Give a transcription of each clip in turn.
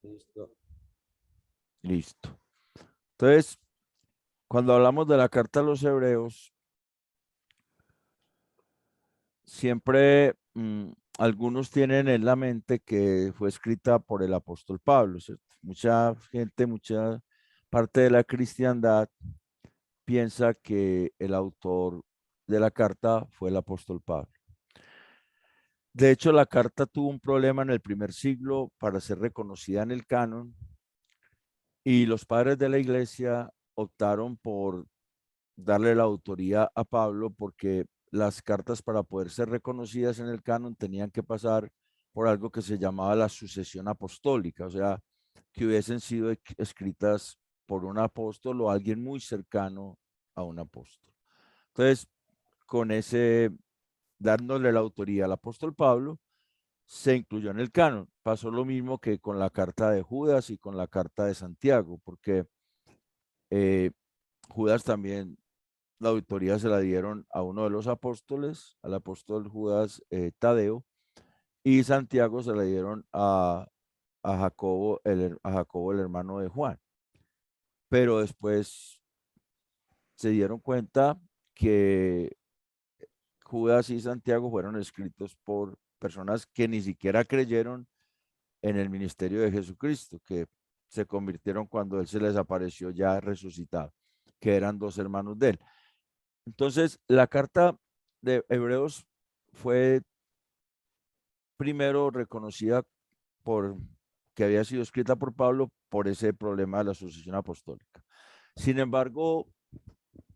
Listo. Listo. Entonces, cuando hablamos de la carta a los hebreos, siempre algunos tienen en la mente que fue escrita por el apóstol Pablo, ¿cierto? Mucha gente, mucha parte de la cristiandad piensa que el autor de la carta fue el apóstol Pablo. De hecho, la carta tuvo un problema en el primer siglo para ser reconocida en el canon y los padres de la iglesia optaron por darle la autoría a Pablo porque las cartas para poder ser reconocidas en el canon tenían que pasar por algo que se llamaba la sucesión apostólica, o sea, que hubiesen sido escritas por un apóstol o alguien muy cercano a un apóstol. Entonces, con ese, dándole la autoría al apóstol Pablo, se incluyó en el canon. Pasó lo mismo que con la carta de Judas y con la carta de Santiago, porque eh, Judas también la autoría se la dieron a uno de los apóstoles, al apóstol Judas Tadeo, y Santiago se la dieron a Jacobo, el hermano de Juan. Pero después se dieron cuenta que Judas y Santiago fueron escritos por personas que ni siquiera creyeron en el ministerio de Jesucristo, que se convirtieron cuando él se les apareció ya resucitado, que eran dos hermanos de él. Entonces, la carta de Hebreos fue primero reconocida por que había sido escrita por Pablo por ese problema de la sucesión apostólica. Sin embargo,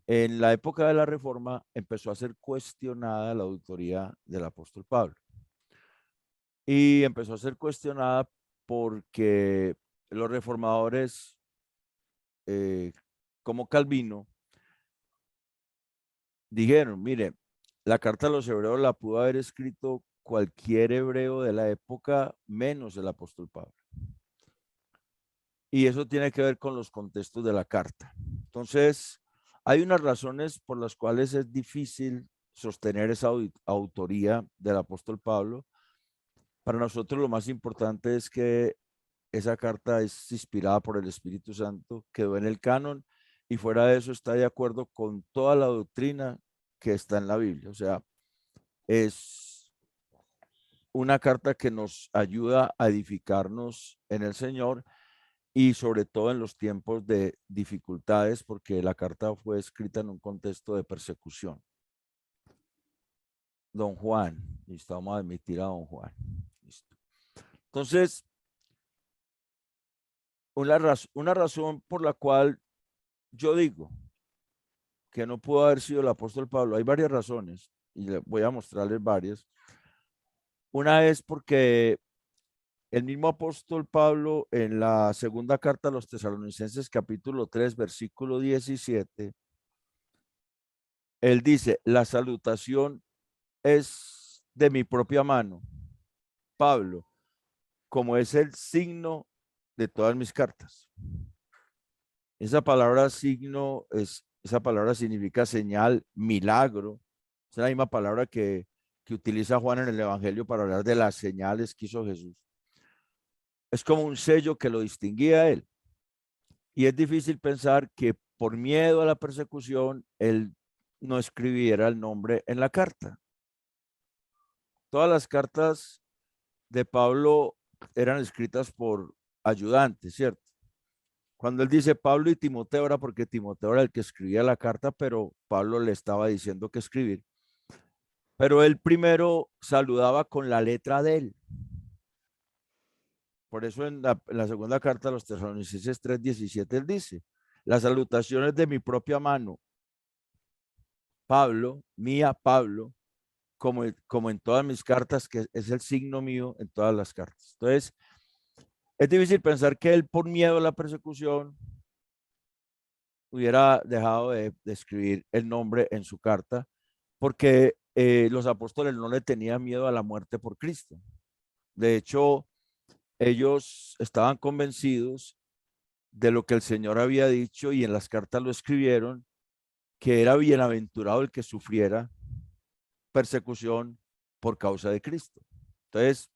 en la época de la Reforma empezó a ser cuestionada la autoría del apóstol Pablo y empezó a ser cuestionada porque los reformadores eh, como Calvino dijeron, mire, la carta a los hebreos la pudo haber escrito cualquier hebreo de la época menos el apóstol Pablo. Y eso tiene que ver con los contextos de la carta. Entonces, hay unas razones por las cuales es difícil sostener esa autoría del apóstol Pablo. Para nosotros lo más importante es que esa carta es inspirada por el Espíritu Santo, quedó en el canon y fuera de eso está de acuerdo con toda la doctrina que está en la Biblia. O sea, es una carta que nos ayuda a edificarnos en el Señor y sobre todo en los tiempos de dificultades, porque la carta fue escrita en un contexto de persecución. Don Juan, listo, vamos a admitir a don Juan. Listo. Entonces, una razón por la cual yo digo que no pudo haber sido el apóstol Pablo, hay varias razones y voy a mostrarles varias. Una es porque el mismo apóstol Pablo en la segunda carta a los tesalonicenses capítulo 3 versículo 17, él dice, la salutación es de mi propia mano, Pablo, como es el signo de todas mis cartas. Esa palabra signo esa palabra significa señal, milagro. Es la misma palabra que utiliza Juan en el Evangelio para hablar de las señales que hizo Jesús. Es como un sello que lo distinguía a él. Y es difícil pensar que por miedo a la persecución, él no escribiera el nombre en la carta. Todas las cartas de Pablo eran escritas por ayudantes, ¿cierto? Cuando él dice Pablo y Timoteo era porque Timoteo era el que escribía la carta, pero Pablo le estaba diciendo que escribir. Pero él primero saludaba con la letra de él. Por eso en la segunda carta a los Tesalonicenses 3:17 él dice, las salutaciones de mi propia mano, Pablo, mía, Pablo, como en todas mis cartas, que es el signo mío en todas las cartas. Entonces, es difícil pensar que él por miedo a la persecución hubiera dejado de escribir el nombre en su carta, porque los apóstoles no le tenían miedo a la muerte por Cristo. De hecho, ellos estaban convencidos de lo que el Señor había dicho y en las cartas lo escribieron, que era bienaventurado el que sufriera persecución por causa de Cristo. Entonces,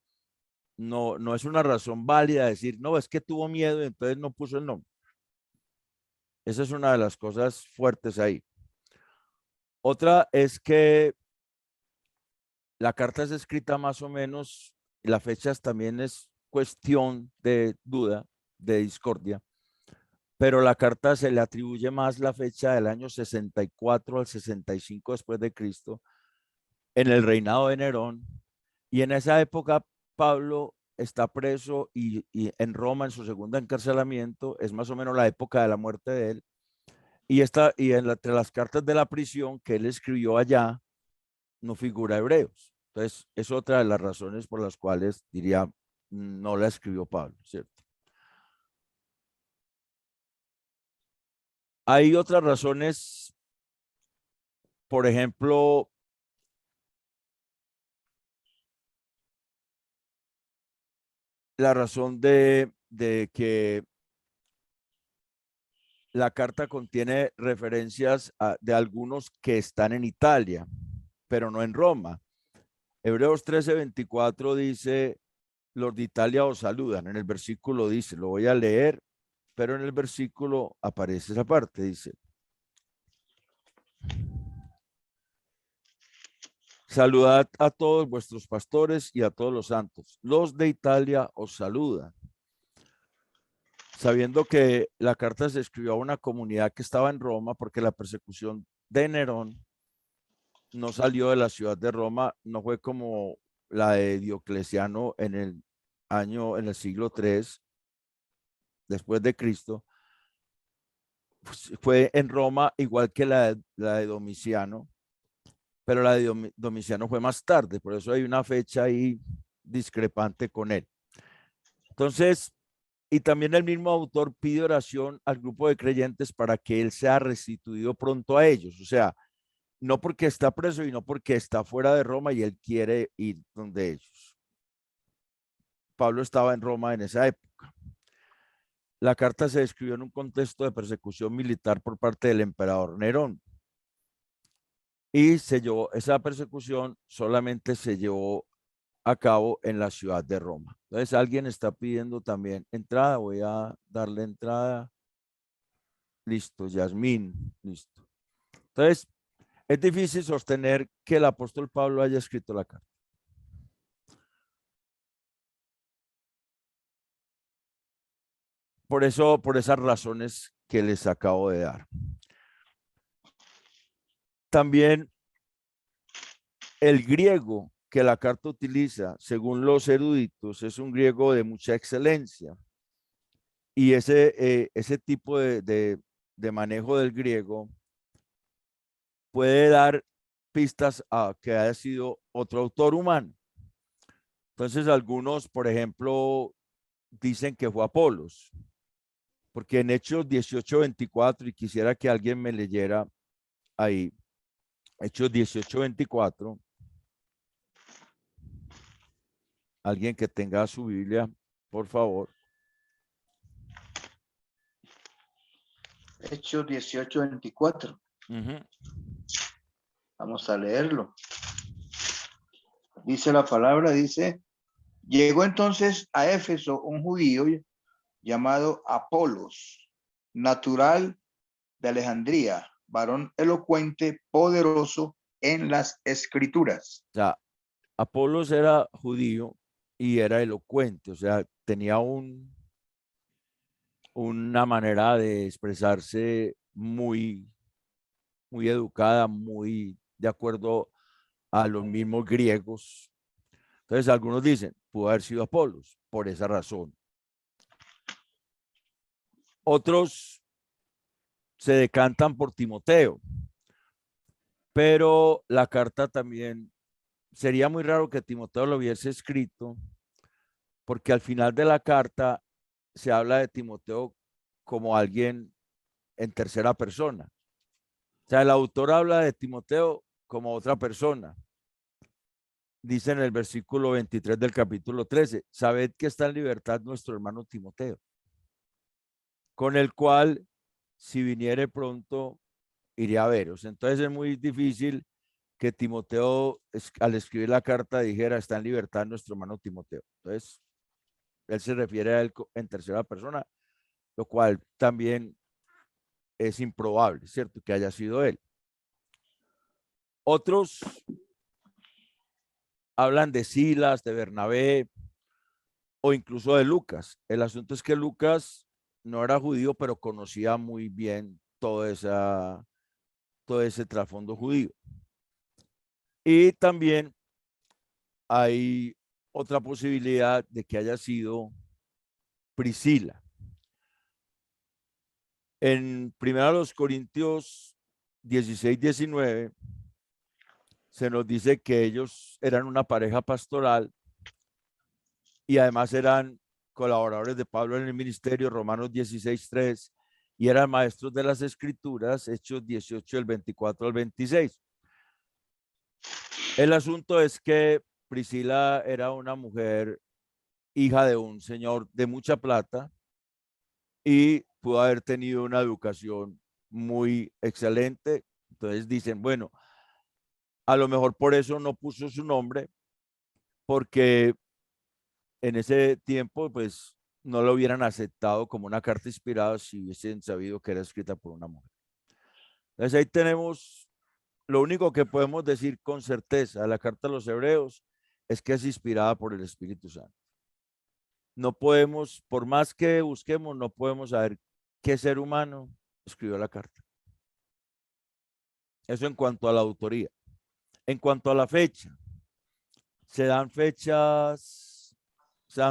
no es una razón válida decir, no, es que tuvo miedo y entonces no puso el nombre. Esa es una de las cosas fuertes ahí. Otra es que la carta es escrita más o menos, y las fechas también es cuestión de duda, de discordia, pero la carta se le atribuye más la fecha del año 64 al 65 después de Cristo, en el reinado de Nerón, y en esa época Pablo está preso y en Roma en su segundo encarcelamiento, es más o menos la época de la muerte de él, entre las cartas de la prisión que él escribió allá, no figura Hebreos. Entonces, es otra de las razones por las cuales diría, no la escribió Pablo, ¿cierto? Hay otras razones, por ejemplo, la razón de que la carta contiene referencias de algunos que están en Italia, pero no en Roma. Hebreos 13:24 dice, los de Italia os saludan. En el versículo dice, lo voy a leer, pero en el versículo aparece esa parte, dice, saludad a todos vuestros pastores y a todos los santos. Los de Italia os saludan. Sabiendo que la carta se escribió a una comunidad que estaba en Roma, porque la persecución de Nerón no salió de la ciudad de Roma, no fue como la de Diocleciano en el siglo III después de Cristo, pues fue en Roma igual que la de Domiciano, pero la de Domiciano fue más tarde, por eso hay una fecha ahí discrepante con él. Entonces, y también el mismo autor pide oración al grupo de creyentes para que él sea restituido pronto a ellos, o sea, no porque está preso y no porque está fuera de Roma y él quiere ir donde ellos. Pablo estaba en Roma en esa época. La carta se escribió en un contexto de persecución militar por parte del emperador Nerón. Y esa persecución solamente se llevó a cabo en la ciudad de Roma. Entonces, alguien está pidiendo también entrada. Voy a darle entrada. Listo, Yasmín. Listo. Entonces, es difícil sostener que el apóstol Pablo haya escrito la carta. Por eso, por esas razones que les acabo de dar. También el griego que la carta utiliza, según los eruditos, es un griego de mucha excelencia. Y ese tipo de manejo del griego puede dar pistas a que haya sido otro autor humano. Entonces, algunos, por ejemplo, dicen que fue Apolos, porque en Hechos 18:24, y quisiera que alguien me leyera ahí, Hechos 18:24, alguien que tenga su Biblia, por favor. Hechos 18:24. Vamos a leerlo. Dice la palabra, dice, llegó entonces a Éfeso un judío llamado Apolos, natural de Alejandría, varón elocuente, poderoso en las escrituras. O sea, Apolos era judío y era elocuente, o sea, tenía una manera de expresarse muy educada, muy de acuerdo a los mismos griegos. Entonces, algunos dicen, pudo haber sido Apolos por esa razón. Otros se decantan por Timoteo, pero la carta también sería muy raro que Timoteo lo hubiese escrito, porque al final de la carta se habla de Timoteo como alguien en tercera persona. O sea, el autor habla de Timoteo como otra persona. Dice en el versículo 23 del capítulo 13, sabed que está en libertad nuestro hermano Timoteo, con el cual, si viniere pronto, iré a veros. Entonces es muy difícil que Timoteo, al escribir la carta, dijera, está en libertad nuestro hermano Timoteo. Entonces, Él se refiere a él en tercera persona, lo cual también es improbable, ¿cierto? Que haya sido él. Otros hablan de Silas, de Bernabé o incluso de Lucas. El asunto es que Lucas no era judío, pero conocía muy bien todo ese trasfondo judío. Y también hay otra posibilidad de que haya sido Priscila. En 1 Corintios 16-19 se nos dice que ellos eran una pareja pastoral y además eran colaboradores de Pablo en el ministerio, Romanos 16:3, y eran maestros de las escrituras, Hechos 18, del 24 al 26. El asunto es que Priscila era una mujer hija de un señor de mucha plata y pudo haber tenido una educación muy excelente. Entonces dicen, bueno, a lo mejor por eso no puso su nombre, porque en ese tiempo, pues, no lo hubieran aceptado como una carta inspirada si hubiesen sabido que era escrita por una mujer. Entonces ahí tenemos, lo único que podemos decir con certeza de la carta a los hebreos es que es inspirada por el Espíritu Santo. No podemos, por más que busquemos, no podemos saber qué ser humano escribió la carta. Eso en cuanto a la autoría. En cuanto a la fecha, se dan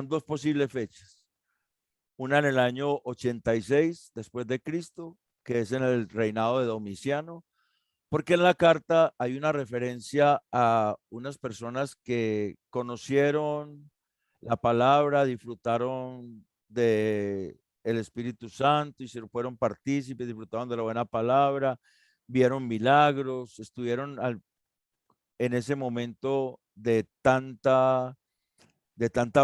dos posibles fechas. Una en el año 86 después de Cristo, que es en el reinado de Domiciano, porque en la carta hay una referencia a unas personas que conocieron la palabra, disfrutaron de el Espíritu Santo y se fueron partícipes, disfrutaron de la buena palabra, vieron milagros, estuvieron en ese momento de tanta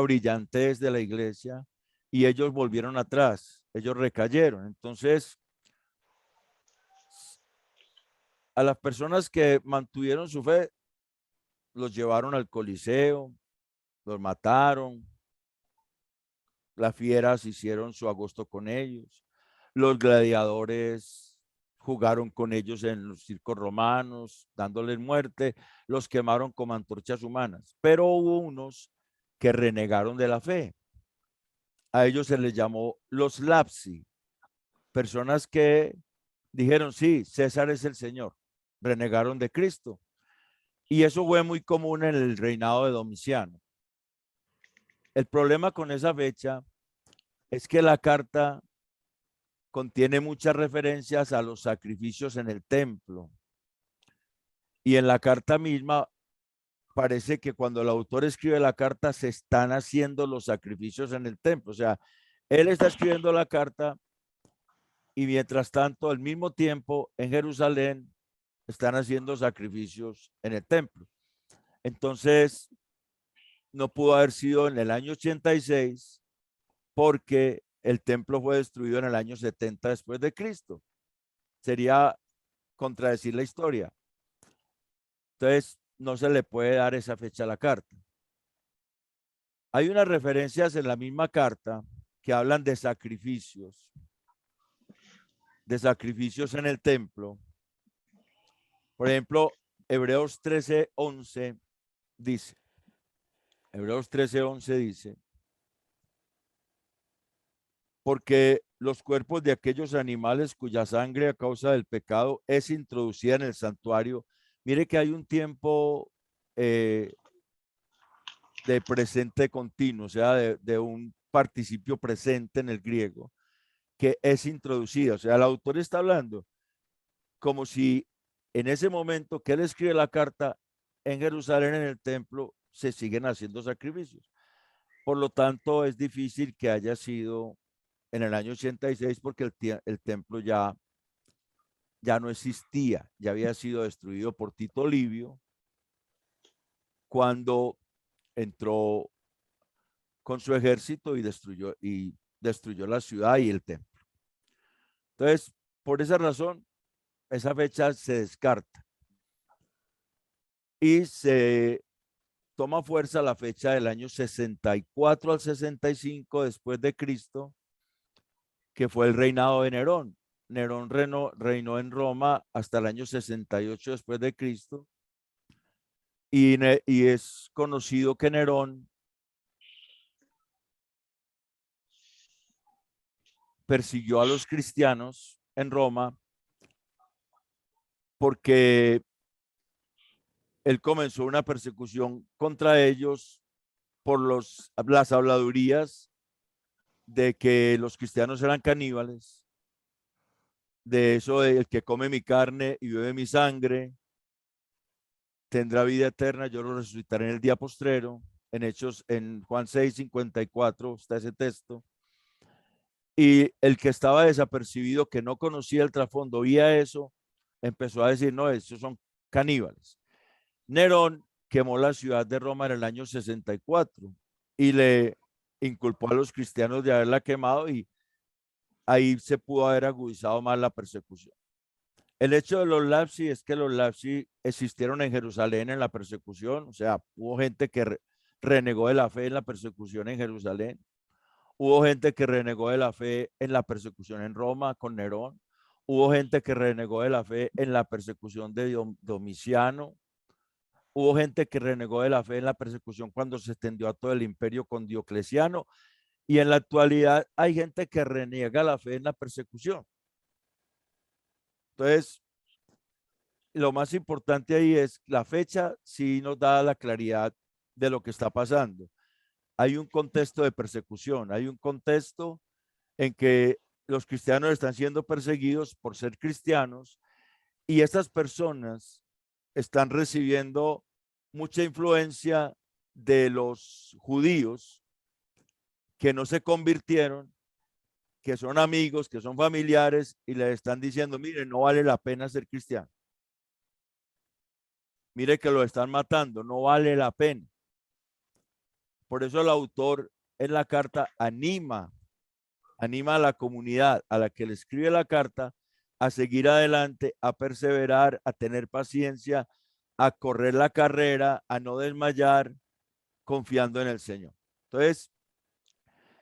brillantez de la iglesia y ellos volvieron atrás, ellos recayeron. Entonces, a las personas que mantuvieron su fe, los llevaron al Coliseo, los mataron, las fieras hicieron su agosto con ellos, los gladiadores jugaron con ellos en los circos romanos, dándoles muerte, los quemaron como antorchas humanas, pero hubo unos que renegaron de la fe. A ellos se les llamó los lapsi, personas que dijeron, sí, César es el Señor, renegaron de Cristo. Y eso fue muy común en el reinado de Domiciano. El problema con esa fecha es que la carta contiene muchas referencias a los sacrificios en el templo. Y en la carta misma parece que cuando el autor escribe la carta se están haciendo los sacrificios en el templo. O sea, él está escribiendo la carta y mientras tanto, al mismo tiempo, en Jerusalén están haciendo sacrificios en el templo. Entonces, no pudo haber sido en el año 86 porque el templo fue destruido en el año 70 después de Cristo. Sería contradecir la historia. Entonces, no se le puede dar esa fecha a la carta. Hay unas referencias en la misma carta que hablan de sacrificios en el templo. Por ejemplo, Hebreos 13:11 dice, Hebreos 13:11 dice, porque los cuerpos de aquellos animales cuya sangre a causa del pecado es introducida en el santuario. Mire que hay un tiempo de presente continuo, o sea, de un participio presente en el griego, que es introducida. O sea, el autor está hablando como si en ese momento que él escribe la carta en Jerusalén, en el templo, se siguen haciendo sacrificios. Por lo tanto, es difícil que haya sido en el año 86 porque el templo ya no existía, ya había sido destruido por Tito Livio cuando entró con su ejército y destruyó la ciudad y el templo. Entonces, por esa razón, esa fecha se descarta y se toma fuerza a la fecha del año 64 al 65 después de Cristo, que fue el reinado de Nerón. Nerón reinó en Roma hasta el año 68 después de Cristo, y es conocido que Nerón persiguió a los cristianos en Roma porque él comenzó una persecución contra ellos por las habladurías de que los cristianos eran caníbales, de eso de el que come mi carne y bebe mi sangre tendrá vida eterna, yo lo resucitaré en el día postrero. En Hechos, en Juan 6:54 está ese texto. Y el que estaba desapercibido, que no conocía el trasfondo, oía eso, empezó a decir, no, esos son caníbales. Nerón quemó la ciudad de Roma en el año 64 y le inculpó a los cristianos de haberla quemado, y ahí se pudo haber agudizado más la persecución. El hecho de los lapsi es que los lapsi existieron en Jerusalén en la persecución, o sea, hubo gente que renegó de la fe en la persecución en Jerusalén, hubo gente que renegó de la fe en la persecución en Roma con Nerón, hubo gente que renegó de la fe en la persecución de Domiciano, hubo gente que renegó de la fe en la persecución cuando se extendió a todo el imperio con Diocleciano, y en la actualidad hay gente que reniega la fe en la persecución. Entonces, lo más importante ahí es la fecha, sí nos da la claridad de lo que está pasando. Hay un contexto de persecución, hay un contexto en que los cristianos están siendo perseguidos por ser cristianos, y estas personas están recibiendo mucha influencia de los judíos que no se convirtieron, que son amigos, que son familiares, y les están diciendo, mire, no vale la pena ser cristiano. Mire que lo están matando, no vale la pena. Por eso el autor en la carta anima a la comunidad a la que le escribe la carta a seguir adelante, a perseverar, a tener paciencia, a correr la carrera, a no desmayar, confiando en el Señor. Entonces,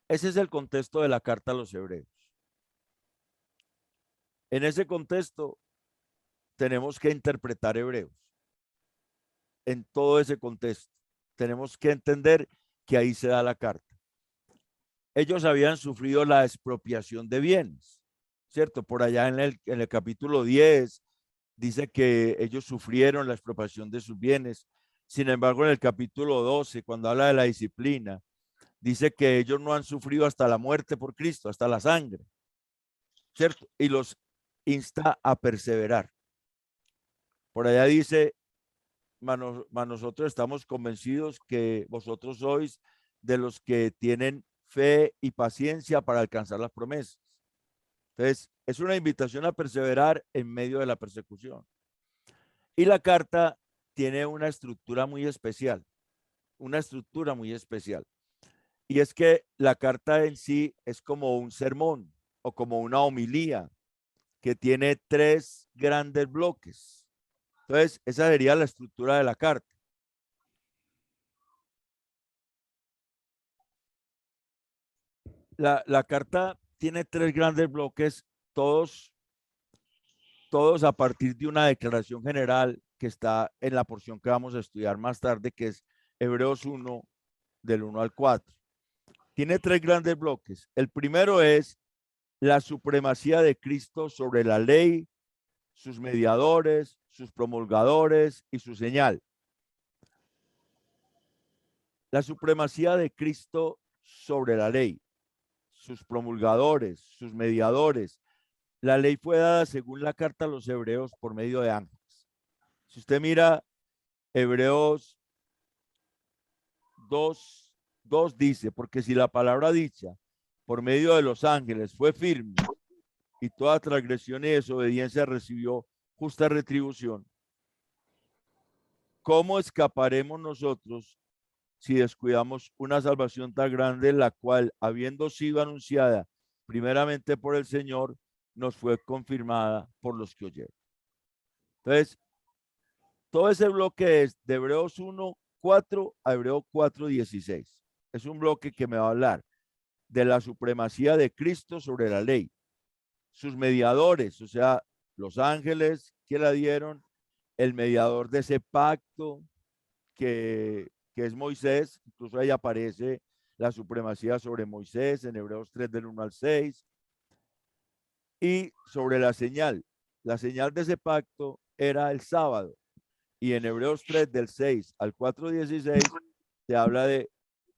ese es el contexto de la carta a los hebreos. En ese contexto tenemos que interpretar Hebreos. En todo ese contexto tenemos que entender que ahí se da la carta. Ellos habían sufrido la expropiación de bienes, ¿cierto? Por allá en el capítulo 10 dice que ellos sufrieron la expropiación de sus bienes. Sin embargo, en el capítulo 12, cuando habla de la disciplina, dice que ellos no han sufrido hasta la muerte por Cristo, hasta la sangre, ¿cierto? Y los insta a perseverar. Por allá dice, nosotros estamos convencidos que vosotros sois de los que tienen fe y paciencia para alcanzar las promesas. Entonces, es una invitación a perseverar en medio de la persecución. Y la carta tiene una estructura muy especial, Y es que la carta en sí es como un sermón o como una homilía que tiene 3 grandes bloques. Entonces, esa sería la estructura de la carta. La carta tiene 3 grandes bloques, todos a partir de una declaración general que está en la porción que vamos a estudiar más tarde, que es Hebreos 1, del 1 al 4. Tiene 3 grandes bloques. El primero es la supremacía de Cristo sobre la ley, sus mediadores, sus promulgadores y su señal. La supremacía de Cristo sobre la ley, sus promulgadores, sus mediadores. La ley fue dada según la carta a los hebreos por medio de ángeles. Si usted mira Hebreos 2 dice, porque si la palabra dicha por medio de los ángeles fue firme y toda transgresión y desobediencia recibió justa retribución, ¿cómo escaparemos nosotros si descuidamos una salvación tan grande, la cual, habiendo sido anunciada primeramente por el Señor, nos fue confirmada por los que oyeron? Entonces, todo ese bloque es de Hebreos 1 4 a Hebreos 4:16. Es un bloque que me va a hablar de la supremacía de Cristo sobre la ley, sus mediadores, o sea, los ángeles que la dieron, el mediador de ese pacto que es Moisés, incluso ahí aparece la supremacía sobre Moisés en Hebreos 3 del 1 al 6, y sobre la señal de ese pacto era el sábado, y en Hebreos 3 del 6 al 4:16 se habla de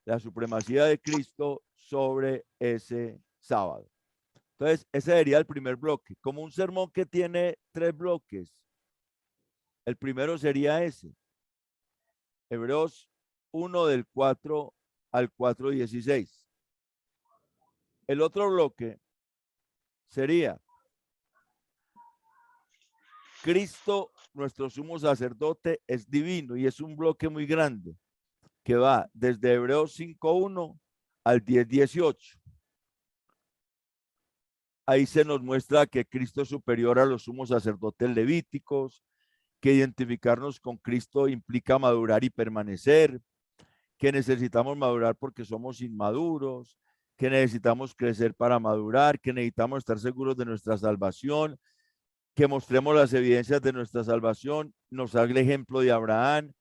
la supremacía de Cristo sobre ese sábado. Entonces, ese sería el primer bloque. Como un sermón que tiene 3 bloques, el primero sería ese, Hebreos 1 del 4 al 4:16. El otro bloque sería Cristo, nuestro sumo sacerdote, es divino, y es un bloque muy grande que va desde Hebreos 5:1 al 10:18. Ahí se nos muestra que Cristo es superior a los sumos sacerdotes levíticos, que identificarnos con Cristo implica madurar y permanecer, que necesitamos madurar porque somos inmaduros, que necesitamos crecer para madurar, que necesitamos estar seguros de nuestra salvación, que mostremos las evidencias de nuestra salvación. Nos da el ejemplo de Abraham,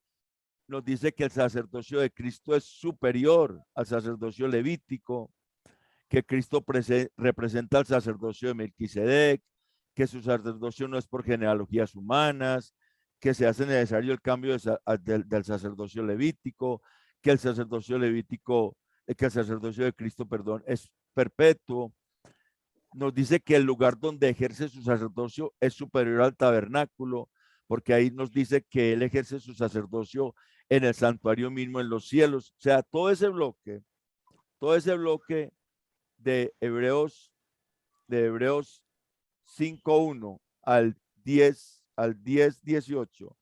nos dice que el sacerdocio de Cristo es superior al sacerdocio levítico, que Cristo representa el sacerdocio de Melquisedec, que su sacerdocio no es por genealogías humanas, que se hace necesario el cambio del sacerdocio levítico, que el sacerdocio levítico, que el sacerdocio de Cristo, perdón, es perpetuo. Nos dice que el lugar donde ejerce su sacerdocio es superior al tabernáculo, porque ahí nos dice que él ejerce su sacerdocio en el santuario mismo en los cielos. O sea, todo ese bloque de Hebreos 5:1 al 10:18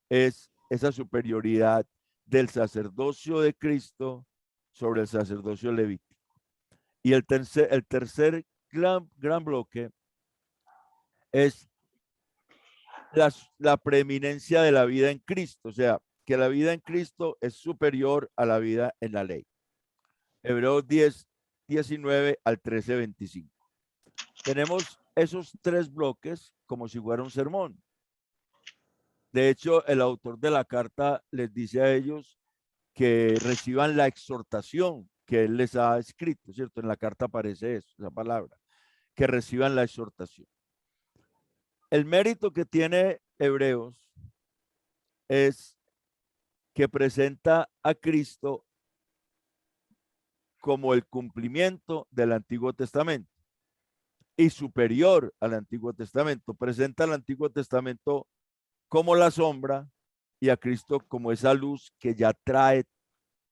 es esa superioridad del sacerdocio de Cristo sobre el sacerdocio levítico. Y el tercer gran bloque es la preeminencia de la vida en Cristo, o sea, que la vida en Cristo es superior a la vida en la ley. Hebreos 10:19 al 13:25. Tenemos esos 3 bloques como si fuera un sermón. De hecho, el autor de la carta les dice a ellos que reciban la exhortación que él les ha escrito, ¿cierto? En la carta aparece eso, esa palabra, que reciban la exhortación. El mérito que tiene Hebreos es que presenta a Cristo como el cumplimiento del Antiguo Testamento y superior al Antiguo Testamento. Presenta al Antiguo Testamento como la sombra y a Cristo como esa luz que ya trae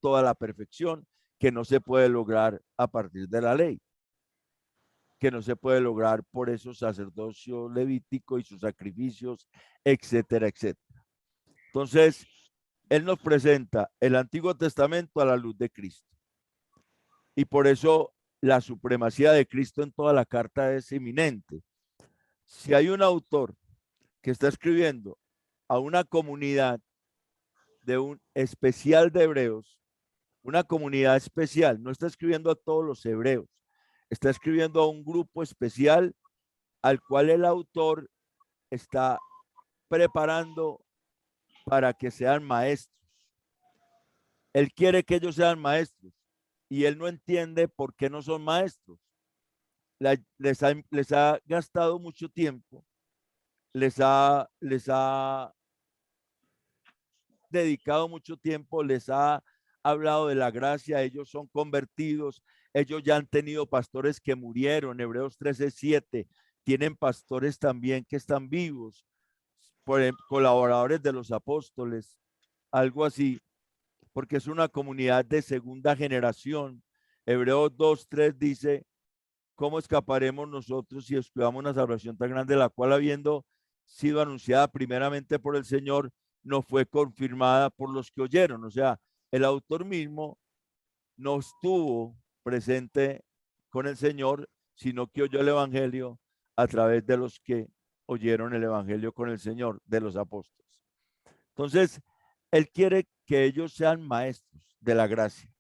toda la perfección que no se puede lograr a partir de la ley, que no se puede lograr por esos sacerdocio levítico y sus sacrificios, etcétera, etcétera. Entonces, él nos presenta el Antiguo Testamento a la luz de Cristo. Y por eso la supremacía de Cristo en toda la carta es inminente. Si hay un autor que está escribiendo a una comunidad de un especial de hebreos, una comunidad especial, no está escribiendo a todos los hebreos, está escribiendo a un grupo especial al cual el autor está preparando para que sean maestros. Él quiere que ellos sean maestros y él no entiende por qué no son maestros. Les ha gastado mucho tiempo, les ha dedicado mucho tiempo, les ha hablado de la gracia, ellos son convertidos, ellos ya han tenido pastores que murieron, Hebreos 13:7, tienen pastores también que están vivos, colaboradores de los apóstoles, algo así, porque es una comunidad de segunda generación. Hebreos 2:3 dice, ¿cómo escaparemos nosotros si descuidamos una salvación tan grande, la cual habiendo sido anunciada primeramente por el Señor, no fue confirmada por los que oyeron? O sea, el autor mismo no estuvo presente con el Señor, sino que oyó el Evangelio a través de los que oyeron el Evangelio con el Señor, de los apóstoles. Entonces, él quiere que ellos sean maestros de la gracia,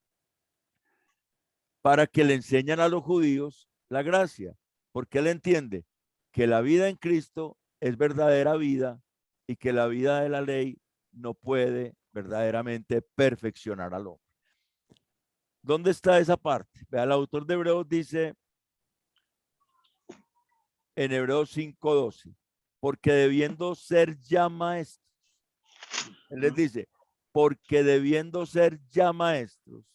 para que le enseñen a los judíos la gracia, porque él entiende que la vida en Cristo es verdadera vida y que la vida de la ley no puede verdaderamente perfeccionar al hombre. ¿Dónde está esa parte? Vea, el autor de Hebreos dice en Hebreos 5:12, porque debiendo ser ya maestros, él les dice, porque debiendo ser ya maestros,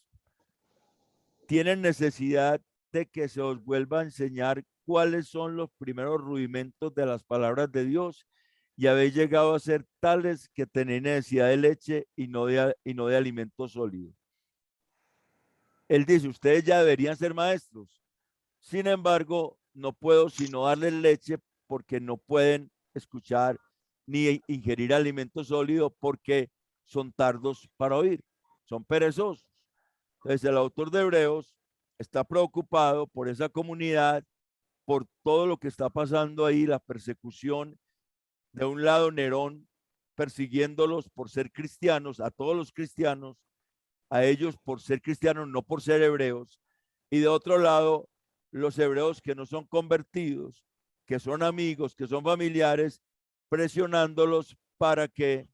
tienen necesidad de que se os vuelva a enseñar cuáles son los primeros rudimentos de las palabras de Dios, y habéis llegado a ser tales que tenéis necesidad de leche y no de alimento sólido. Él dice, ustedes ya deberían ser maestros. Sin embargo, no puedo sino darles leche porque no pueden escuchar ni ingerir alimento sólido porque son tardos para oír, son perezosos. Entonces, el autor de Hebreos está preocupado por esa comunidad, por todo lo que está pasando ahí, la persecución. De un lado, Nerón persiguiéndolos por ser cristianos, a todos los cristianos, a ellos por ser cristianos, no por ser hebreos. Y de otro lado, los hebreos que no son convertidos, que son amigos, que son familiares, presionándolos para que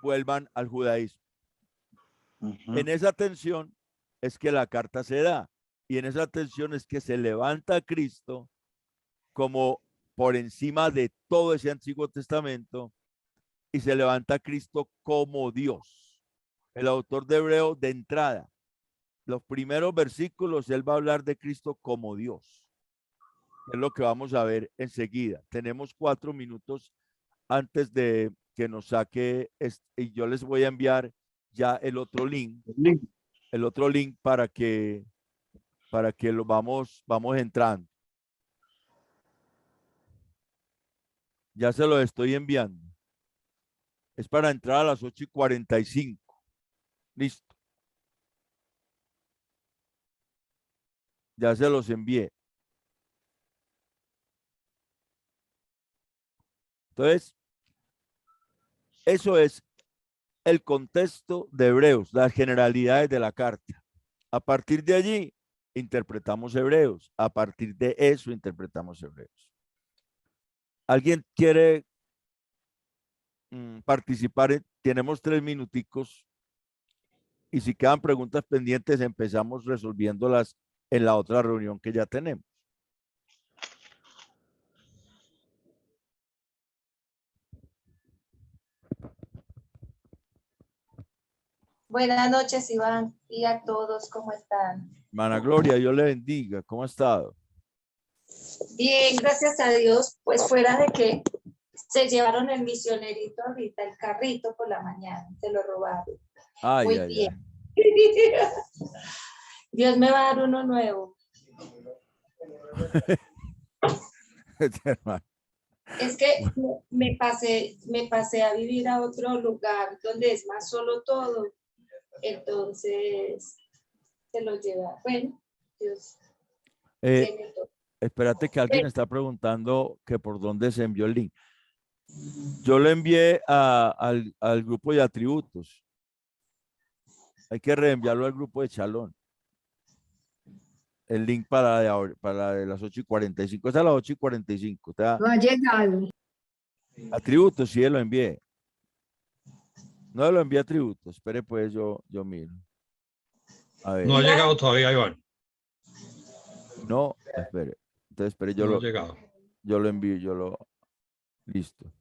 vuelvan al judaísmo. En esa tensión es que la carta se da, y en esa tensión es que se levanta a Cristo como por encima de todo ese Antiguo Testamento, y se levanta a Cristo como Dios. El autor de Hebreos, de entrada, los primeros versículos, él va a hablar de Cristo como Dios. Es lo que vamos a ver enseguida. Tenemos 4 minutos antes de que nos saque, y yo les voy a enviar ya el otro link para que lo vamos entrando. Ya se lo estoy enviando. Es para entrar a las 8:45. Listo. Ya se los envié. Entonces, eso es el contexto de Hebreos, las generalidades de la carta. A partir de allí, interpretamos Hebreos. A partir de eso, interpretamos Hebreos. ¿Alguien quiere participar? Tenemos 3 minuticos. Y si quedan preguntas pendientes, empezamos resolviéndolas en la otra reunión que ya tenemos. Buenas noches, Iván, y a todos, ¿cómo están? Hermana Gloria, Dios le bendiga. ¿Cómo ha estado? Bien, gracias a Dios. Pues fuera de que se llevaron el misionerito ahorita, el carrito por la mañana, se lo robaron. Ay, Muy ay, bien. ay. Dios me va a dar uno nuevo. Es que me pasé a vivir a otro lugar donde es más solo todo. Entonces se lo lleva. Bueno, Dios tiene todo. Espérate que alguien está preguntando que por dónde se envió el link. Yo lo envié al grupo de atributos. Hay que reenviarlo al grupo de Chalón. El link para de las 8:45. Es a las 8:45. No ha llegado. Atributos, sí, lo envié. No lo envié a atributos. Espere, pues yo miro. A ver. No ha llegado todavía, Iván. No, espere. Entonces, espere, No ha llegado. Yo lo envío, listo.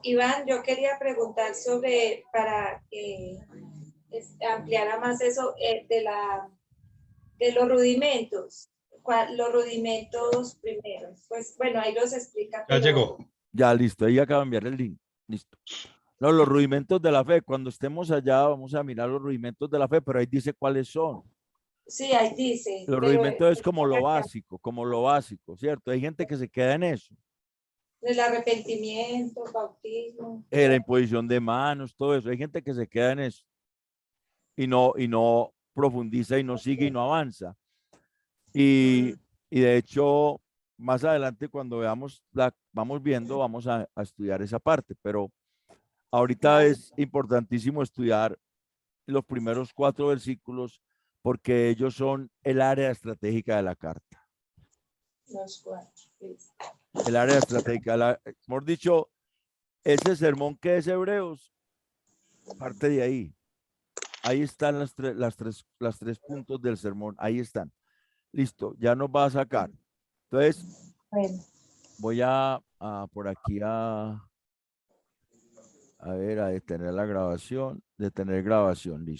Iván, yo quería preguntar sobre, para que ampliara más eso de los rudimentos. Los rudimentos primeros. Pues bueno, ahí los explica. Ya llegó. Ya, listo. Ahí acaba de enviar el link. Listo. No, los rudimentos de la fe. Cuando estemos allá, vamos a mirar los rudimentos de la fe, pero ahí dice cuáles son. Sí, ahí dice. Los rudimentos es como lo básico, ¿cierto? Hay gente que se queda en eso. El arrepentimiento, bautismo. La imposición de manos, todo eso. Hay gente que se queda en eso. Y no profundiza y no sigue y no avanza. Y de hecho, más adelante cuando vamos viendo, vamos a estudiar esa parte. Pero ahorita es importantísimo estudiar los primeros 4 versículos porque ellos son el área estratégica de la carta. Los 4. Listo. El área estratégica, hemos dicho, ese sermón que es Hebreos, parte de ahí. Ahí están las tres puntos del sermón. Ahí están. Listo, ya nos va a sacar. Entonces, Bueno. voy a por aquí a ver, a detener la grabación. Detener grabación, listo.